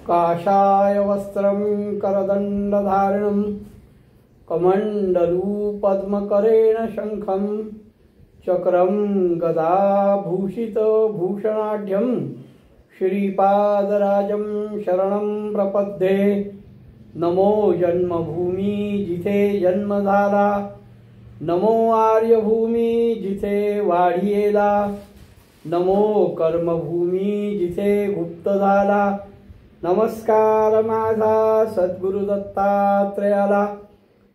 काषाय वस्त्रं करदण्डधारिणं कमण्डलूपद्मकरेण शङ्खं चक्रं गदाभूषितभूषणाढ्यं श्रीपादराजं शरणं प्रपद्ये। नमो जन्मभूमी जिथे जन्म झाला, नमो आर्यभूमी जिथे वाढियेला, नमो कर्मभूमी जिथे गुप्त झाला। नमस्कार माझा सद्गुरु दत्तात्रेयाला।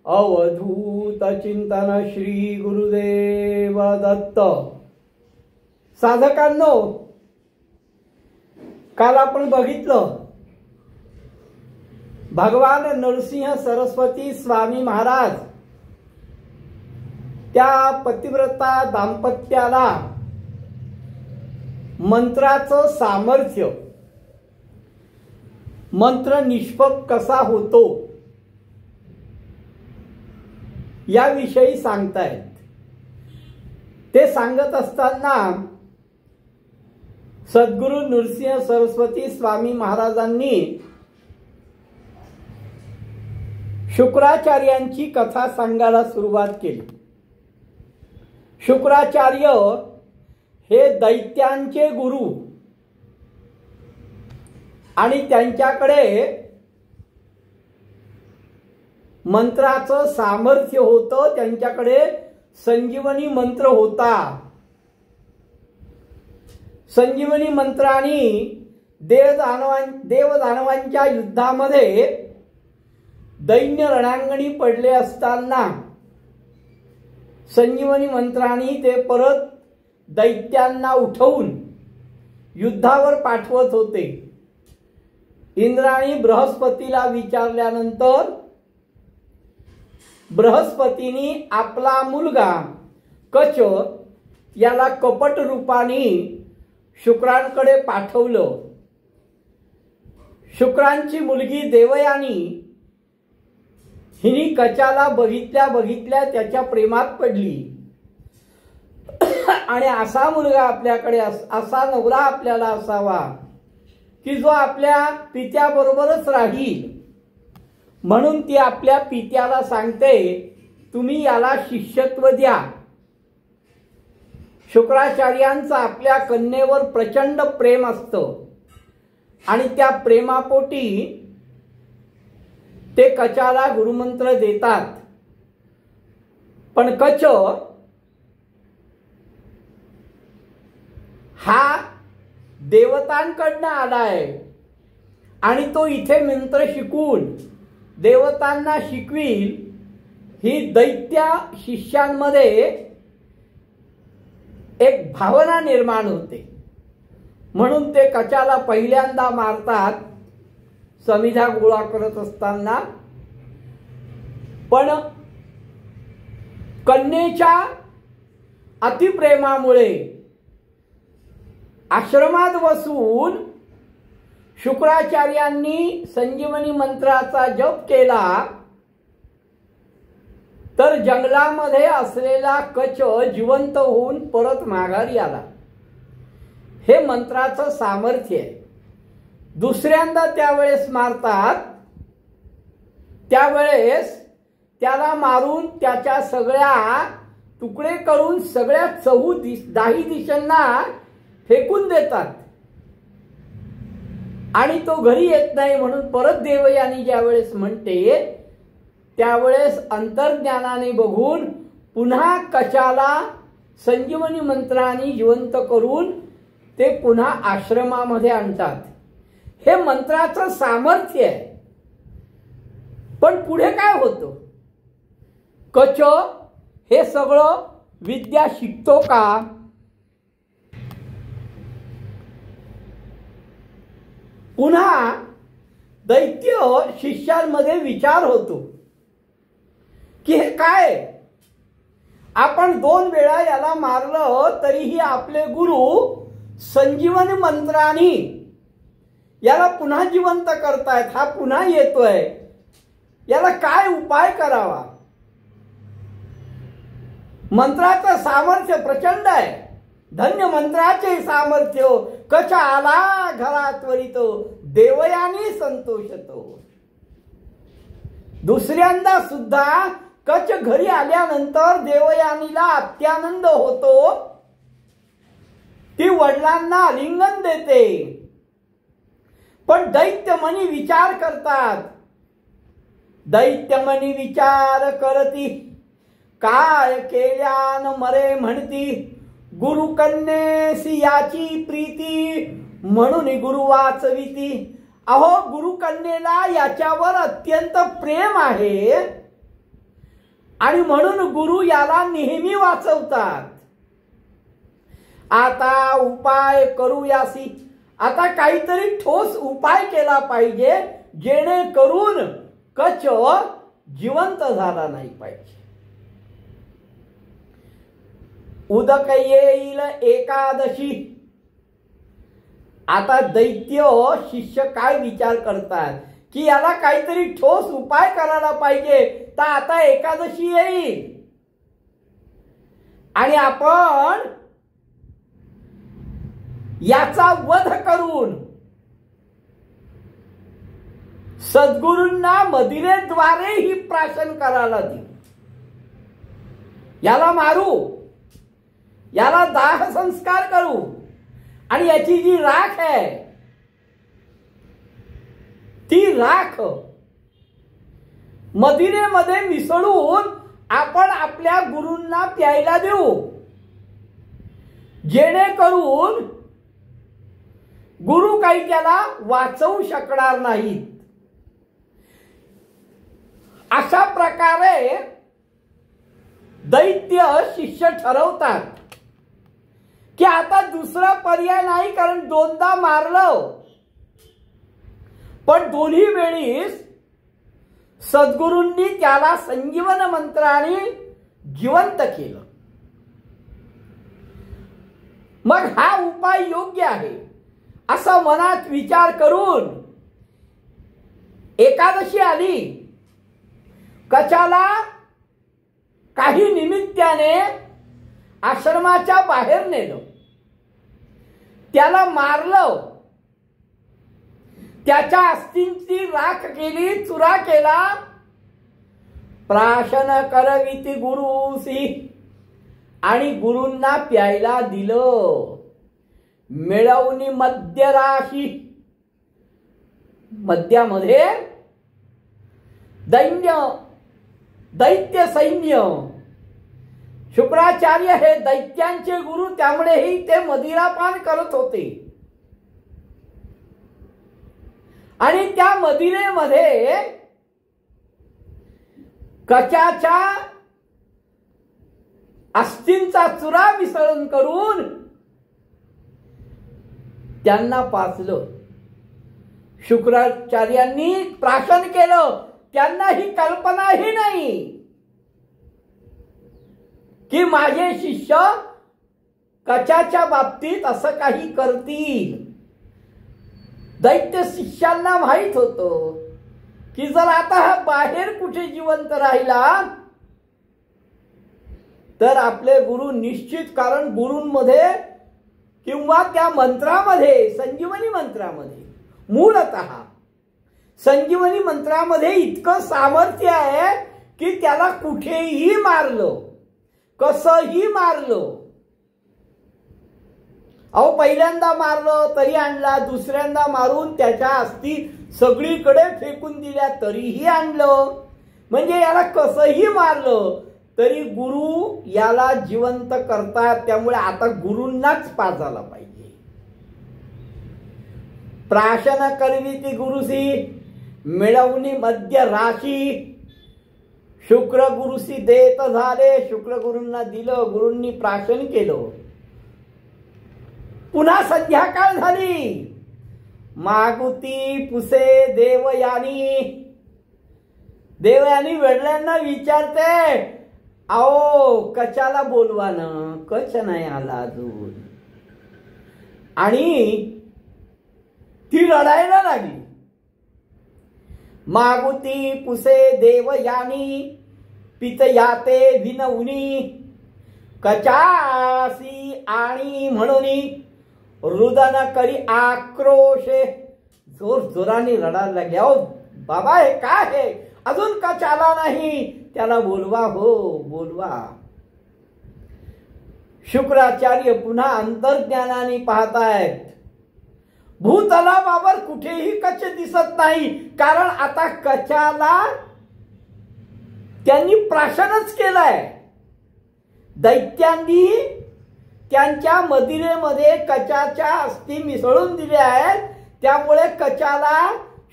अवधूत चिंतन श्री गुरुदेव दत्त। साधकांनो, काल आपण बघितलं भगवान नरसिंह सरस्वती स्वामी महाराज त्या पतिव्रता दाम्पत्याला मंत्राचं सामर्थ्य, मंत्र निष्फळ कसा होतो याविषयी सांगतायत। ते सांगत असताना सद्गुरु नरसिंह सरस्वती स्वामी महाराजांनी शुक्राचार्यांची कथा सांगायला सुरुवात केली। शुक्राचार्य हे दैत्यांचे गुरु आणि त्यांच्याकडे मंत्राचं सामर्थ्य होतं, त्यांच्याकडे संजीवनी मंत्र होता। संजीवनी मंत्राने देवदानवांच्या युद्धामध्ये दैन्य रणांगणी पडले असताना संजीवनी मंत्राने ते परत दैत्यांना उठवून युद्धावर पाठवत होते। इंद्राने बृहस्पतीला विचारल्यानंतर बृहस्पतीने आपला मुलगा कच याला कपट रूपाने शुक्रांकडे पाठवलं। शुक्रांची मुलगी देवयानी हिने कचाला बघितल्या बघितल्या त्याच्या प्रेमात पडली आणि असा मुलगा आपल्याकडे, असा नवरा आपल्याला असावा की जो आपल्या पित्याबरोबरच राहील। म्हणून ती आपल्या पित्याला सांगते, तुम्ही याला शिष्यत्व द्या। शुक्राचार्यांचं आपल्या कन्येवर प्रचंड प्रेम असतं आणि त्या प्रेमापोटी ते कचाला गुरुमंत्र देतात। पण कच हा देवतांकडनं आलाय आणि तो इथे मंत्र शिकून देवतांना शिकवील ही दैत्य शिष्यांमध्ये एक भावना निर्माण होते। म्हणून ते कचाला पहिल्यांदा मारतात समिधा गोळा करत असताना। पण कन्येच्या अतिप्रेमामुळे आश्रमात बसून शुक्राचार्यांनी संजीवनी मंत्राचा जप केला तर जंगलामध्ये असलेला कच जिवंत होऊन परत माघारी आला। हे मंत्राचं सामर्थ्य आहे। दुसऱ्यांदा त्यावेळेस मारतात, त्यावेळेस त्याला मारून त्याच्या सगळ्या तुकडे करून सगळ्या 10 दिशांना फेकून देतात आणि तो घरी येत नाही। म्हणून परत देवयानी ज्यावेळेस म्हणते त्यावेळेस अंतर्ज्ञानाने बघून पुन्हा कचाला संजीवनी मंत्राने जिवंत करून ते पुन्हा आश्रमामध्ये आणतात। हे मंत्राचं सामर्थ्य आहे। पण पुढे काय होतं? कच हे सगळं विद्या शिकतो का? पुन्हा दैत्य शिष्यांमध्ये विचार होतो की हे काय, आपण 2 वेळा याला मारलं तरीही आपले गुरु संजीवनी मंत्राने याला पुन्हा जिवंत करतायत, हा पुन्हा येतोय, याला काय उपाय करावा? मंत्राचं सामर्थ्य प्रचंड आहे, धन्य मंत्राचे सामर्थ्य, कच आला घरा त्वरित, देवयानी संतोषतो. दुसऱ्यांदा सुद्धा कच घरी आल्यानंतर देवयानीला अत्यानंद होतो. ती वडिलांना आलिंगन देते. पण दैत्यमणी विचार करतात. दैत्यमणी विचार करती, काय केल्यान मरे म्हणती, गुरुकन्येसी याची प्रीती, म्हणून गुरु वाचविती. अहो, गुरुकन्येला याच्यावर अत्यंत प्रेम आहे आणि म्हणून गुरु याला नेहमी वाचवतात. आता उपाय करूयासी, आता काहीतरी ठोस उपाय केला पाहिजे, जेणेकरून कच जिवंत झाला नाही पाहिजे. उदक येईल एकादशी. आता दैत्य शिष्य काय विचार करतात की याला काहीतरी ठोस उपाय करायला पाहिजे, तर आता एकादशी येईल आणि आपण याचा वध करून सद्गुरूंना मदिरेद्वारे ही प्राशन करायला देऊ. याला मारू, याला दाह संस्कार करू आणि याची जी राख आहे ती राख मदिरेमध्ये मिसळून आपण आपल्या गुरूंना प्यायला देऊ, जेणेकरून गुरु काही त्याला वाचवू शकणार नाहीत. अशा प्रकारे दैत्य शिष्य ठरवतात की आता दुसरा पर्याय नाही, कारण दोनदा मारलं. पण दोन्ही वेळीस सद्गुरूंनी त्याला संजीवन मंत्राने जिवंत केलं. मग हा उपाय योग्य आहे असा मनात विचार करून एकादशी आली. कचाला काही निमित्ताने आश्रमाच्या बाहेर नेलं, त्याला मारलं, त्याच्या अस्थींची राख केली, चुरा केला. प्राशन करविती गुरुसी, आणि गुरूंना प्यायला दिलं. मिळवणी मध्यराशी, मध्यामध्ये दैत्य सैन्य. शुक्राचार्य हे दैत्यांचे गुरु, त्यामुळेही ते मदिरापान करत होते. आणि त्या मदिरेमध्ये कचाच्या अस्थींचा चुरा मिसळून करून त्यांना पाचलं. शुक्राचार्यांनी प्राशन केलं. त्यांना ही कल्पनाही नाही की माझे शिष्य कचाच्या बाबतीत असं काही करतील. दैत्य शिष्यांना माहित होतं की जर आता हा बाहेर कुठे जिवंत राहिला तर आपले गुरु निश्चित, कारण गुरूंमध्ये किंवा त्या मंत्रामध्ये, संजीवनी मंत्रामध्ये, मूलतः संजीवनी मंत्रामध्ये इतकं सामर्थ्य आहे की त्याला कुठेही मारलं, कसंही मारलं. अहो, पहिल्यांदा मारलं तरी आणला, दुसऱ्यांदा मारून त्याच्या अस्थी सगळीकडे फेकून दिल्या तरीही आणलं. म्हणजे याला कसंही मारलं तरी गुरु याला जिवंत करतात. त्यामुळे आता गुरूंनाच पाजायला पाहिजे. प्राशन करविती गुरुसी, मिळवणी मध्य राशी. शुक्र गुरुसी देत झाले, शुक्र गुरूंना दिलं, गुरूंनी प्राशन केलं. पुन्हा संध्याकाळ झाली. मागुती पुसे देवयानी. देवयानी वडिलांना विचारते, आओ कचाला बोलवा ना, कच नाही आला अजून. आणि ती रडायला लागली. मागुती पुसे देवयानी, पितयाते विनवनी. कचासी आणि म्हणून रुदन करी आक्रोशे, जोर जोराने रडायला लागले. अहो बाबा हे काय आहे, अजून का चाला नाही, त्याला बोलवा, हो बोलवा. शुक्राचार्य पुन्हा अंतर्ज्ञानाने पाहतायत. भूतलावर कुठेही कच दिसत नाही, कारण आता कचाला त्यांनी प्राशनच केलाय. दैत्यांनी त्यांच्या मदिरेमध्ये कचाच्या अस्थी मिसळून दिल्या आहेत. त्यामुळे कचाला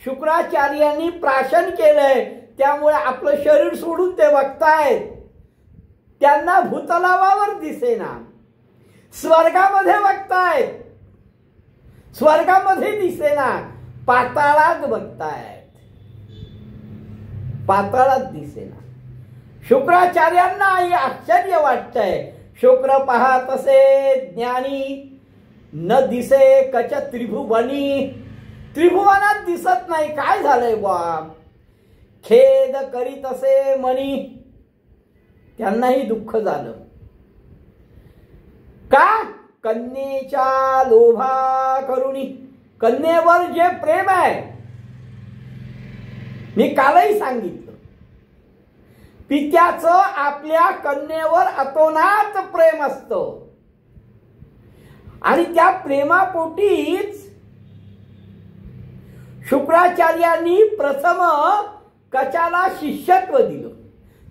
शुक्राचार्यांनी प्राशन केलंय. त्यामुळे आपलं शरीर सोडून ते बघतायत. त्यांना भूतलावावर दिसेना, स्वर्गामध्ये बघतायत, स्वर्गामध्ये दिसेना, पाताळात बघतायत, पाताळात दिसेना. शुक्राचार्यांना हे आश्चर्य वाटतंय. शुक्र पाहत असे ज्ञानी, न दिसे कच त्रिभुवनी, त्रिभुवनात दिसत नाही. काय झालंय बा, खेद करीत असे मनी, त्यांनाही दुःख झालं. का, कन्येच्या लोभा करुणी, कन्येवर जे प्रेम आहे, मी कालही सांगितलं, पित्याचं आपल्या कन्येवर अतोनात प्रेम असतं. आणि त्या प्रेमापोटीच शुक्राचार्यांनी प्रथम कचाला शिष्यत्व दिलं.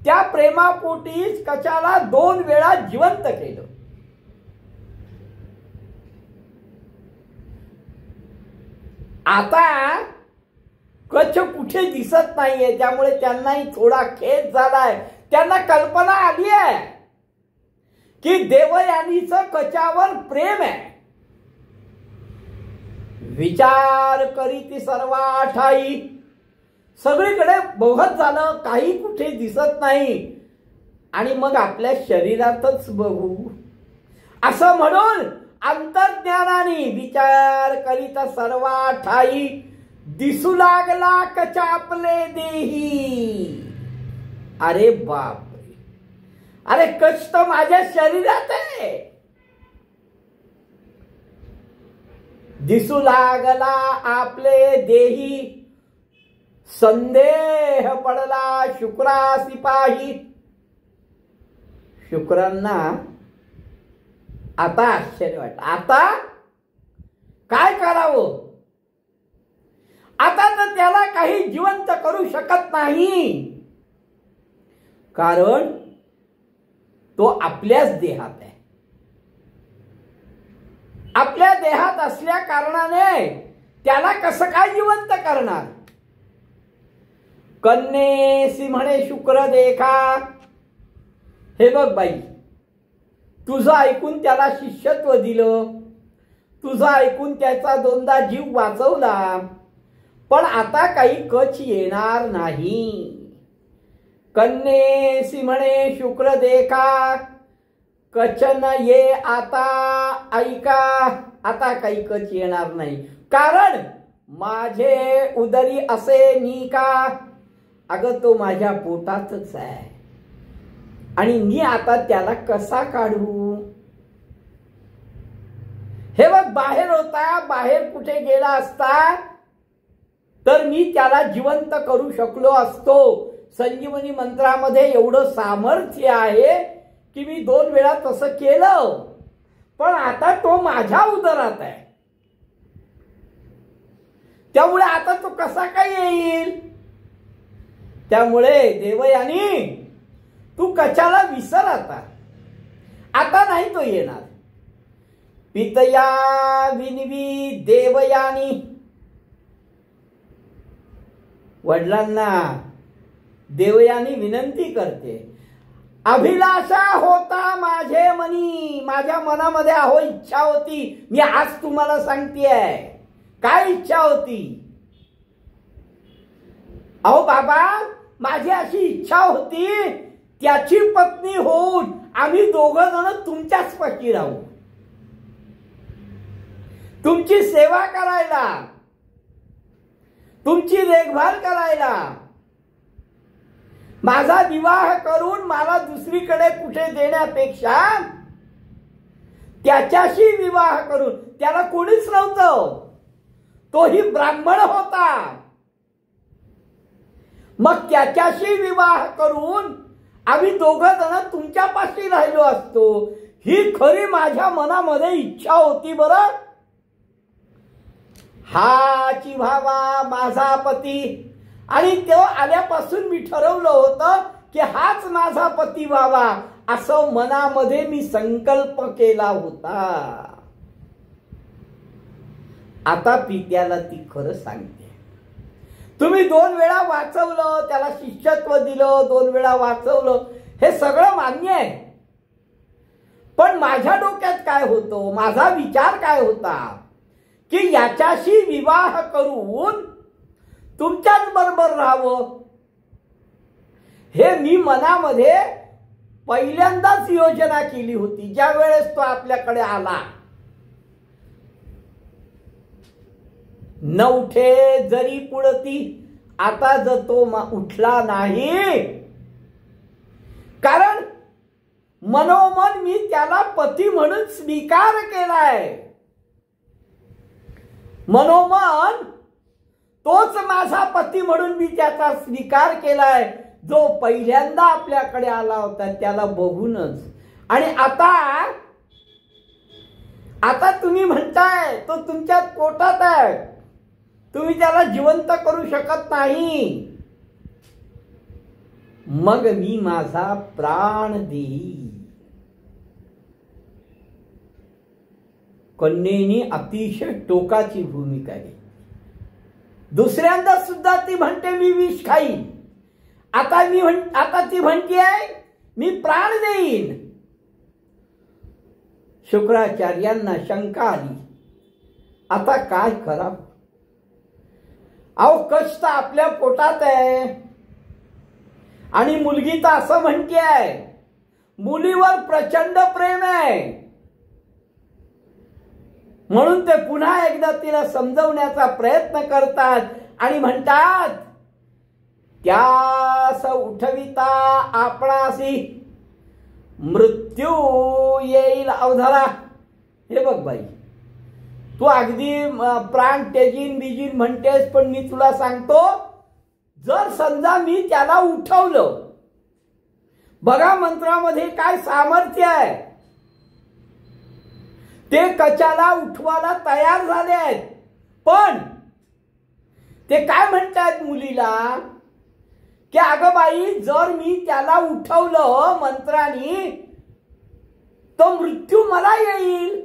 त्या प्रेमापोटीच कचाला 2 वेळा जिवंत केलं. आता कच कुठे दिसत नाहीये, त्यामुळे त्यांनाही थोडा खेद झालाय. त्यांना कल्पना आली आहे की देवयानीचं कचावर प्रेम आहे. विचार करीत सर्वा ठाई, सगळीकडे बघत झालं, काही कुठे दिसत नाही. आणि मग आपल्या शरीरातच बघू असं म्हणून अंतर्ज्ञानाने विचार करीत सर्वा ठाई, दिसू लागला कचा आपले देही. अरे बाप, अरे कच तर माझ्या शरीरात आहे. दिसू लागला आपले देही, संदेह पडला शुक्रासी पाही. शुक्रांना आता आश्चर्य वाटलं. आता काय करावं, आता तर त्याला काही जिवंत करू शकत नाही, कारण तो आपल्याच देहात आहे. आपल्या देहात असल्या कारणाने त्याला कसं काय जिवंत करणार. कन्येसी म्हणे शुक्र देखा, हे बघ बाई, तुझं ऐकून त्याला शिष्यत्व दिलं, तुझं ऐकून त्याचा 2दा जीव वाचवला, पण आता काही कच येणार नाही. कन्येसी म्हणे शुक्र देखा, कचन ये आता ऐका, आता काही कच येणार नाही, कारण माझे उदरी असे निका. अगं तो माझ्या पोटातच आहे, आणि मी आता त्याला कसा काढू. हे बघ, बाहेर होता, बाहेर कुठे गेला असता तर मी त्याला जिवंत करू शकलो असतो. संजीवनी मंत्रामध्ये एवढं सामर्थ्य आहे की मी 2 वेळा तसं केलं, पण आता तो माझ्या उदरात आहे, त्यामुळे आता तो कसा काय येईल. त्यामुळे देवयानी तू कचाला विसर, आता नाही तो येणार. पितया विनवी देवयानी, वडिलांना देवयानी विनंती करते. अभिलाषा होता माझे मनी, माझ्या मनामध्ये अहो इच्छा होती, मी आज तुम्हाला सांगतेय काय इच्छा होती. अहो बाबा, माझी अशी इच्छा होती, त्याची पत्नी होऊन आम्ही 2 जण तुमच्याच पाशी राहू, तुमची सेवा करायला, तुमची देखभाल करायला. माझा विवाह करून मला दुसरीकडे कुठे देण्यापेक्षा त्याच्याशी विवाह करून, त्याला कोणीच नव्हतं, तोही ब्राह्मण होता, मग त्याच्याशी विवाह करून आम्ही दोघं जण तुमच्यापाशी राहिलो असतो, ही खरी माझ्या मनामध्ये इच्छा होती बरं. हाची भावा माझा पती, आणि तो आल्यापासून मी ठरवलं होतं की हाच माझा पती व्हावा, असं मनामध्ये मी संकल्प केला होता. आता पित्याला ती खरं सांगते. तुम्ही 2 वेळा वाचवलं, त्याला शिष्यत्व दिलं, 2 वेळा वाचवलं, हे सगळं मान्य आहे. पण माझ्या डोक्यात काय होतं, माझा विचार काय होता की याच्याशी विवाह करून तुमच्याच बरोबर राहावं. हे मी मनामध्ये पहिल्यांदाच योजना केली होती ज्या वेळेस तो आपल्याकडे आला. नवठे जरी पुढती, आता जर तो उठला नाही, कारण मनोमन मी त्याला पती म्हणून स्वीकार केलाय. मनोमन तोच माझा पती म्हणून मी त्याचा स्वीकार केलाय, जो पहिल्यांदा आपल्याकडे आला होता त्याला बघूनच. आणि आता तुम्ही म्हणताय तो तुमच्या पोटात आहे, तुम्ही त्याला जिवंत करू शकत नाही, मग मी माझा प्राण देईन. कन्येने अतिशय टोकाची भूमिका घेतली. दुसऱ्यांदा सुद्धा ती म्हणते मी विष खाईन. आता ती म्हणतेय मी प्राण देईन. शुक्राचार्यांना शंका आली, आता काय करावं. अहो कष्ट आपल्या पोटात आहे, आणि मुलगी तर असं म्हणतेय, मुलीवर प्रचंड प्रेम आहे, म्हणून ते पुन्हा एकदा तिला समजवण्याचा प्रयत्न करतात आणि म्हणतात, त्यास उठविता आपणासी मृत्यू येईल अवधारा. हे बघ बाई, तू अगदी प्राण त्याजीन बिजीन म्हणतेस, पण मी तुला सांगतो, जर समजा मी त्याला उठवलं, बघा मंत्रामध्ये काय सामर्थ्य आहे, ते कचाला उठवायला तयार झाले आहेत. पण ते काय म्हणतात मुलीला की अगं बाई, जर मी त्याला उठवलं मंत्राने तो मृत्यू मला येईल.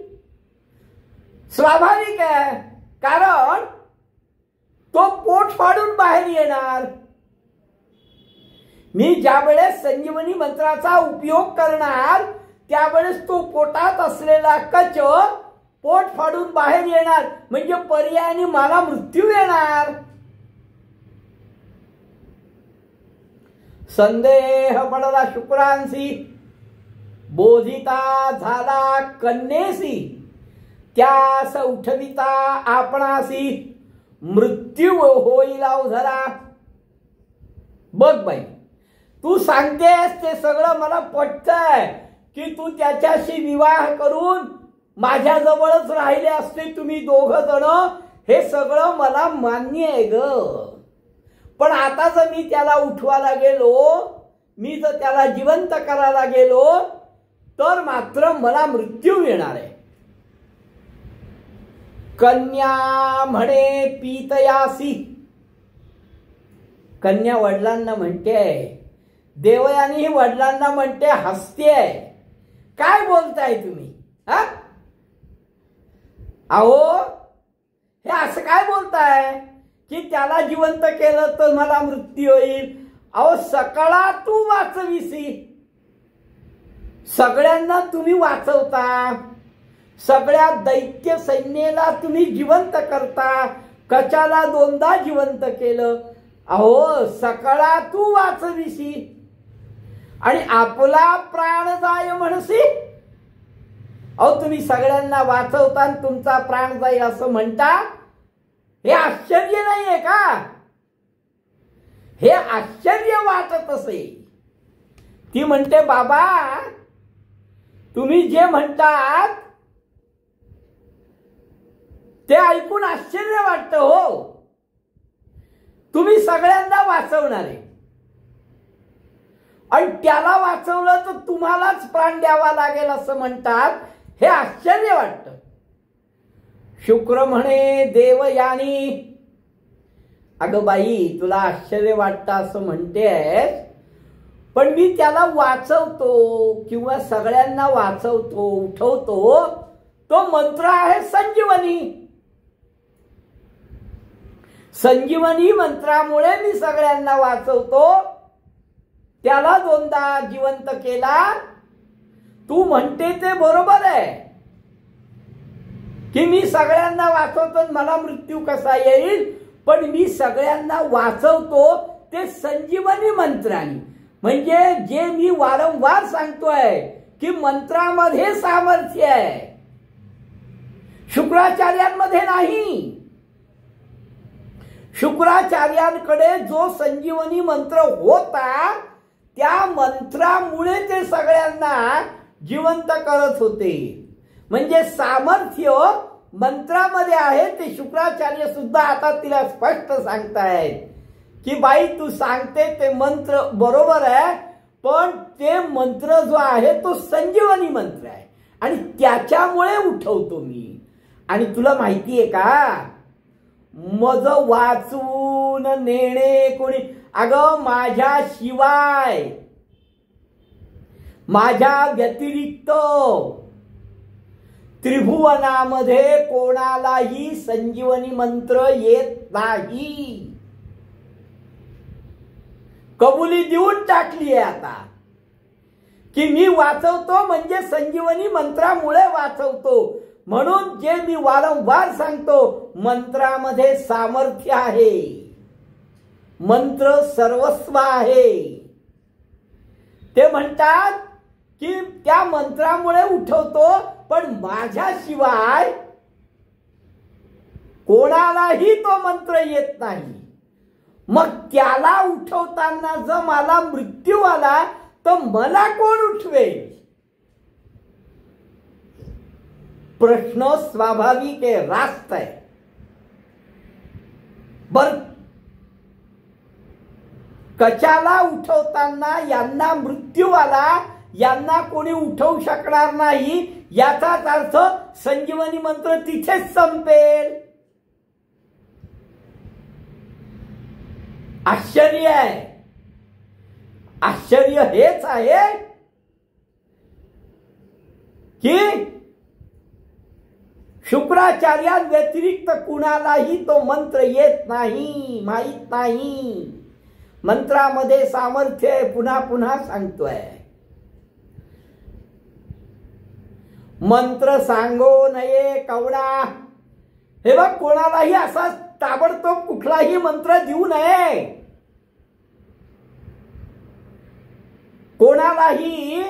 स्वाभाविक आहे, कारण तो पोट फाडून बाहेर येणार. मी ज्या वेळेस संजीवनी मंत्राचा उपयोग करणार त्यावेळेस तो पोटात असलेला कच पोट फाडून बाहेर येणार, म्हणजे पर्यायाने मला मृत्यू येणार. संदेह पडला शुक्रांसी, बोधिता झाला कन्येसी, त्यास उठविता आपणासी मृत्यू होईल अवधरा. बघ बाई, तू सांगतेस ते सगळं मला पटतंय की तू त्याच्याशी विवाह करून माझ्या जवळच राहिले असते तुम्ही दोघं जण, हे सगळं मला मान्य आहे ग. पण आता जर मी त्याला उठवायला गेलो, मी जर त्याला जिवंत करायला गेलो, तर मात्र मला मृत्यू येणार आहे. कन्या म्हणे पीतयासी. कन्या वडिलांना म्हणते, देवयानी वडिलांना म्हणते हसते, काय बोलताय तुम्ही? अहो हे असं काय बोलताय की त्याला जिवंत केलं तर मला मृत्यू होईल? अहो सकळा तू वाचविसी, सगळ्यांना तुम्ही वाचवता, सगळ्या दैत्य सैन्याला तुम्ही जिवंत करता, कचाला 2दा जिवंत केलं. अहो सकळा तू वाचविसी आणि आपला प्राण जाय म्हणसी. अहो तुम्ही सगळ्यांना वाचवता आणि तुमचा प्राण जाईल असं म्हणता, हे आश्चर्य नाहीये का? हे आश्चर्य वाटत असे. ती म्हणते, बाबा तुम्ही जे म्हणतात ते ऐकून आश्चर्य वाटतं हो. तुम्ही सगळ्यांना वाचवणारे आणि त्याला वाचवलं तर तुम्हालाच प्राण द्यावा लागेल असं म्हणतात, हे आश्चर्य वाटतं. शुक्र म्हणे, देवयानी, अगं बाई तुला आश्चर्य वाटतं असं म्हणतेस, पण मी त्याला वाचवतो किंवा सगळ्यांना वाचवतो, उठवतो, तो मंत्र आहे संजीवनी. संजीवनी मंत्रामुळे मी सगळ्यांना वाचवतो. त्याला दोनदा जिवंत केला. तू म्हणते ते बरोबर आहे की मी सगळ्यांना वाचवतो, मला मृत्यू कसा येईल, पण मी सगळ्यांना वाचवतो ते संजीवनी मंत्राने. म्हणजे जे मी वारंवार सांगतोय की मंत्रामध्ये सामर्थ्य आहे, शुक्राचार्यांमध्ये नाही. शुक्राचार्यांकडे जो संजीवनी मंत्र होता त्या मंत्रामुळे ते सगळ्यांना जिवंत करत होते. म्हणजे सामर्थ्य मंत्रामध्ये आहे. ते शुक्राचार्य सुद्धा आता तिला स्पष्ट सांगतायत की बाई तू सांगते ते मंत्र बरोबर आहे, पण ते मंत्र जो आहे तो संजीवनी मंत्र आहे आणि त्याच्यामुळे उठवतो मी. आणि तुला माहितीये का, मज वाचून नेणे कोणी, अगं माझ्याशिवाय, माझ्या व्यतिरिक्त त्रिभुवनामध्ये कोणालाही संजीवनी मंत्र येत नाही. कबुली देऊन टाकली आहे आता की मी वाचवतो, म्हणजे संजीवनी मंत्रामुळे वाचवतो. म्हणून जे मी वारंवार सांगतो, मंत्रामध्ये सामर्थ्य आहे, मंत्र सर्वस्व आहे. ते म्हणतात की त्या मंत्रामुळे उठवतो, पण माझ्याशिवाय कोणालाही तो मंत्र येत नाही. मग त्याला उठवताना जर मला मृत्यू आला तर मला कोण उठवेल? प्रश्न स्वाभाविक आहे, रास्त आहे. बर कशाला उठवताना यांना मृत्यू आला, यांना कोणी उठवू शकणार नाही, याचाच अर्थ संजीवनी मंत्र तिथेच संपेल. आश्चर्य आहे. आश्चर्य हेच आहे की शुक्राचार्यांव्यतिरिक्त कुणालाही तो मंत्र येत नाही, माहित नाही. मंत्रामध्ये सामर्थ्य आहे, पुन्हा पुन्हा सांगतोय. मंत्र सांगो नये कवडा. हे बघ, कोणालाही असा ताबडतोब कुठलाही मंत्र देऊ नये. कोणालाही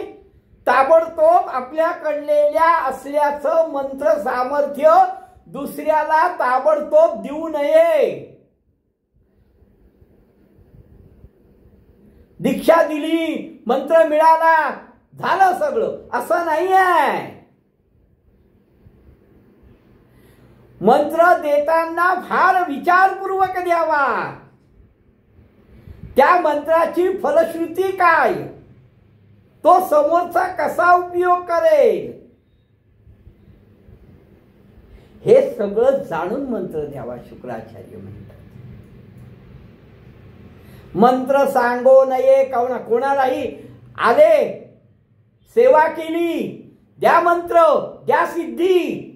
ताबडतोब आपल्याकडलेल्या असल्याचं मंत्र सामर्थ्य दुसऱ्याला ताबडतोब देऊ नये. दीक्षा दिली, मंत्र मिळाला, झालं सगळं, असं नाही आहे. मंत्र देताना फार विचारपूर्वक द्यावा. त्या मंत्राची फलश्रुती काय, तो समोरचा कसा उपयोग करेल, हे सगळं जाणून मंत्र द्यावा, शुक्राचार्य म्हणतात. मंत्र सांगो नये कोणालाही आले, सेवा केली, द्या मंत्र, द्या सिद्धी.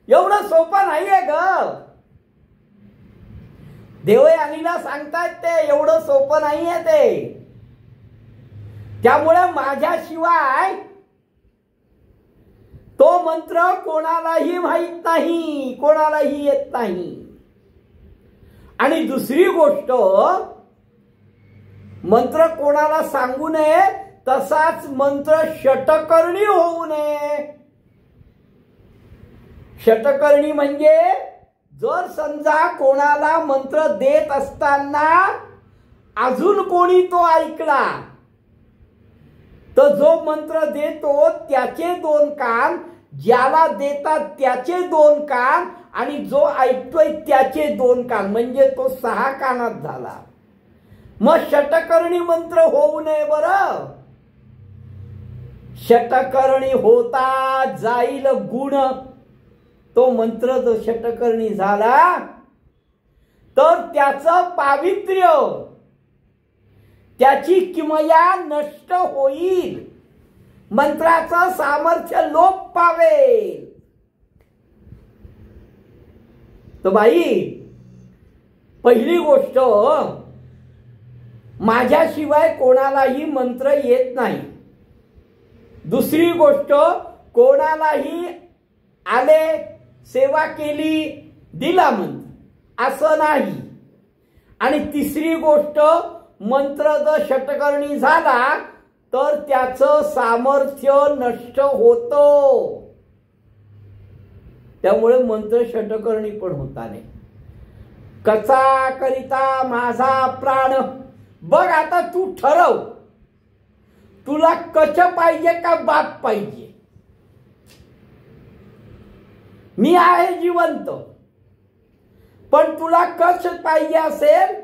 एवढं सोपं नाहीये ग. देवयानीला सांगतात ते एवढं सोपं नाहीये ते. त्यामुळे माझ्याशिवाय तो मंत्र कोणालाही माहित नाही, कोणालाही येत नाही. आणि दुसरी गोष्ट, मंत्र कोणाला सांगू नये, तसाच मंत्र षटकर्णी होऊ नये. षटकर्णी म्हणजे जर समजा कोणाला मंत्र देत असताना अजून कोणी तो ऐकला तर जो मंत्र देतो त्याचे 2 कान, ज्याला देतात त्याचे 2 कान आणि जो ऐकतोय त्याचे 2 कान, म्हणजे तो 6 कानात झाला. मग षटकर्णी मंत्र होऊ नये बरं. षटकर्णी होता जाईल गुण. तो मंत्र जर षटकर्णी झाला तर त्याचं पावित्र्य, त्याची किमया नष्ट होईल, मंत्राचं सामर्थ्य लोप पावेल. तर बाई, पहिली गोष्ट, माझ्याशिवाय कोणालाही मंत्र येत नाही. दुसरी गोष्ट, कोणालाही आले, सेवा केली, दिला मंत्र असं नाही. आणि तिसरी गोष्ट, मंत्र जर षटकर्णी झाला तर त्याचं सामर्थ्य नष्ट होतो. त्यामुळे मंत्र षटकर्णी पण होता नाही. कचा करिता माझा प्राण. बघ आता तू ठरव, तुला कच पाहिजे का बाप पाहिजे. मी आहे जिवंत, पण तुला कच पाहिजे असेल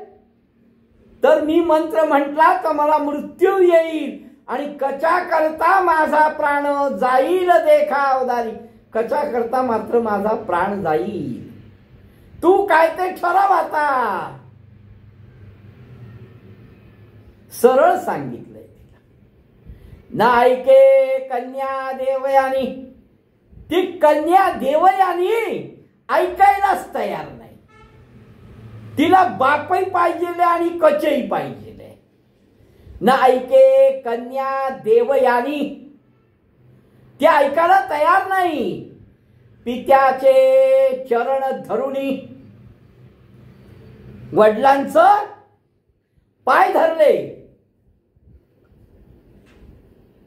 तर मी मंत्र म्हटला तर मला मृत्यू येईल आणि कचा करता माझा प्राण जाईल देखा अवधारी. कचा करता मात्र माझा प्राण जाईल. तू काय ते ठरव आता. सरळ सांगितलंय तिला. ना ऐके कन्या देवयानी. ती कन्या देवयानी ऐकायलाच तयार नाही. तिला बापही पाहिजे आणि कचही पाहिजे. ना ऐके कन्या देवयानी. ती ऐकायला तयार नाही. पित्याचे चरण धरुणी. वडिलांचं पाय धरले.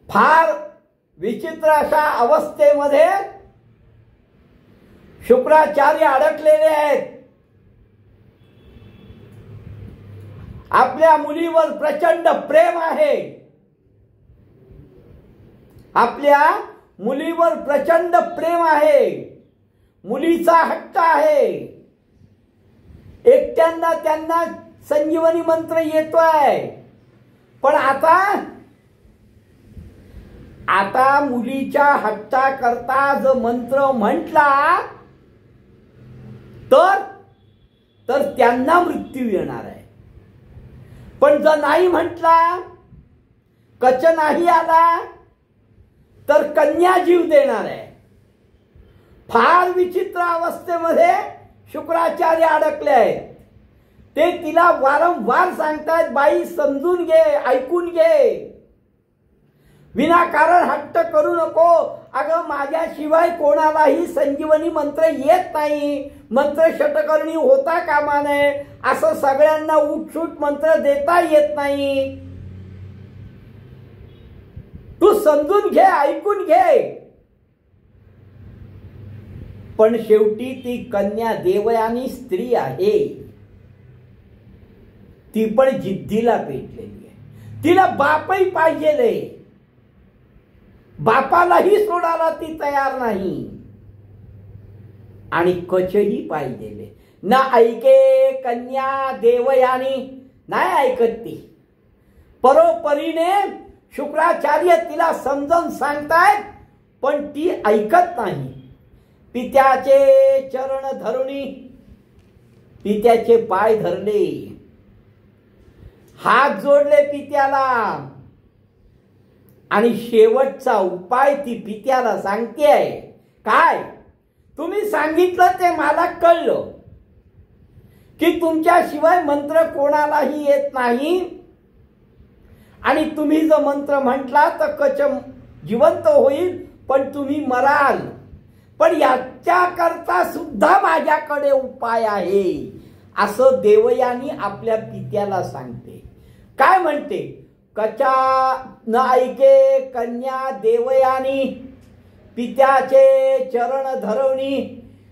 फार विचित्र अशा अवस्थेमध्ये शुक्राचार्य अडकलेले आहेत. आपल्या मुलीवर प्रचंड प्रेम आहे. आपल्या मुलीवर प्रचंड प्रेम आहे. मुलीचा हट्ट आहे. एकट्यांना त्यांना संजीवनी मंत्र येतोय. पण आता मुलीच्या हट्टा करता जर मंत्र म्हटला तर त्यांना मृत्यू येणार आहे. पण जर नाही म्हटला, कच नाही आला तर कन्या जीव देणार आहे. फार विचित्र अवस्थेमध्ये शुक्राचार्य अडकले आहेत. ते तिला वारंवार सांगतायत, बाई समजून घे, ऐकून घे, विनाकारण हट्ट करू नको. अगं माझ्याशिवाय कोणालाही संजीवनी मंत्र येत नाही. मंत्र षटकर्णी होता कामा नये. असं सगळ्यांना उठसूट मंत्र देता येत नाही. तू समजून घे, ऐकून घे. पण शेवटी ती कन्या देवयानी स्त्री आहे. ती पण जिद्दीला पेटलेली आहे. तिला बापही पाहिजे. बापालाही सोडायला ती तयार नाही. आणि कचही पाहिजे. ना ऐके कन्या देवयानी. नाही ऐकत ती. परोपरीने शुक्राचार्य तिला समजावून सांगतायत, पण ती ऐकत नाही. पित्याचे चरण धरुणी. पित्याचे पाय धरले, हात जोडले पित्याला. आणि शेवटचा उपाय ती पित्याला सांगते. काय? तुम्ही सांगितलं ते मला कळलं की तुमच्याशिवाय मंत्र कोणालाही येत नाही. आणि तुम्ही जर मंत्र म्हटला तर कच जिवंत होईल, पण तुम्ही मराल. पण याच्याकरता सुद्धा माझ्याकडे उपाय आहे. असं देवयानी आपल्या पित्याला सांगते. काय म्हणते? कचा न ऐके कन्या देवयानी. पित्याचे चरण धरवणी.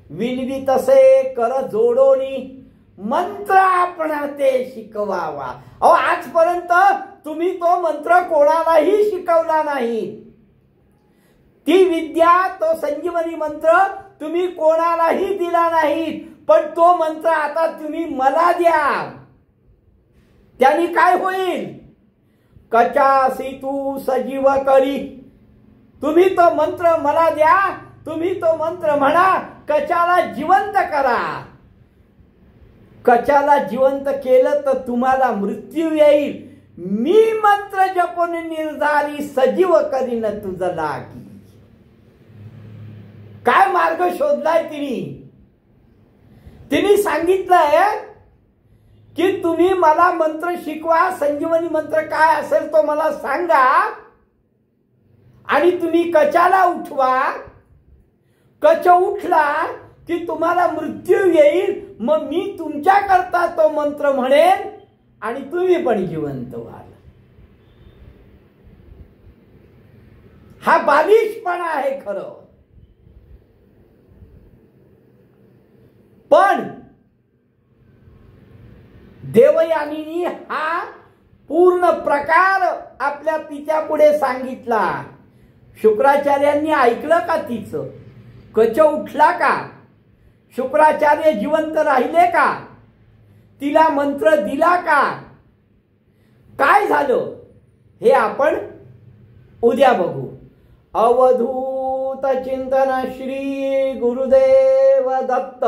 विनवी तसे कर जोडोनी. मंत्र आपण ते शिकवावा. अहो आजपर्यंत तुम्ही तो मंत्र कोणालाही शिकवला नाही. ती विद्या, तो संजीवनी मंत्र तुम्ही कोणालाही दिला नाही. पण तो मंत्र आता तुम्ही मला द्या. त्याने काय होईल? कचासी तू सजीव करी. तुम्ही तो मंत्र मला द्या, तुम्ही तो मंत्र म्हणा, कचाला जिवंत करा. कचाला जिवंत केलं तर तुम्हाला मृत्यू येईल. मी मंत्र जपून निर्धारी सजीव करीन तुझं लागी. काय मार्ग शोधलाय तिने सांगितलंय की तुम्ही मला मंत्र शिकवा, संजीवनी मंत्र काय असेल तो मला सांगा आणि तुम्ही कचाला उठवा. कच उठला की तुम्हाला मृत्यू येईल. मग मी तुमच्याकरता तो मंत्र म्हणेन आणि तुम्ही पण जिवंत व्हाल. हा बालिशपणा आहे खरं. पण देवयानीनी हा पूर्ण प्रकार आपल्या पित्यापुढे सांगितला. शुक्राचार्यांनी ऐकलं का तिचं? कच उठला का? शुक्राचार्य जिवंत राहिले का? तिला मंत्र दिला का? काय झालं हे आपण उद्या बघू. अवधूत चिंतन श्री गुरुदेव दत्त.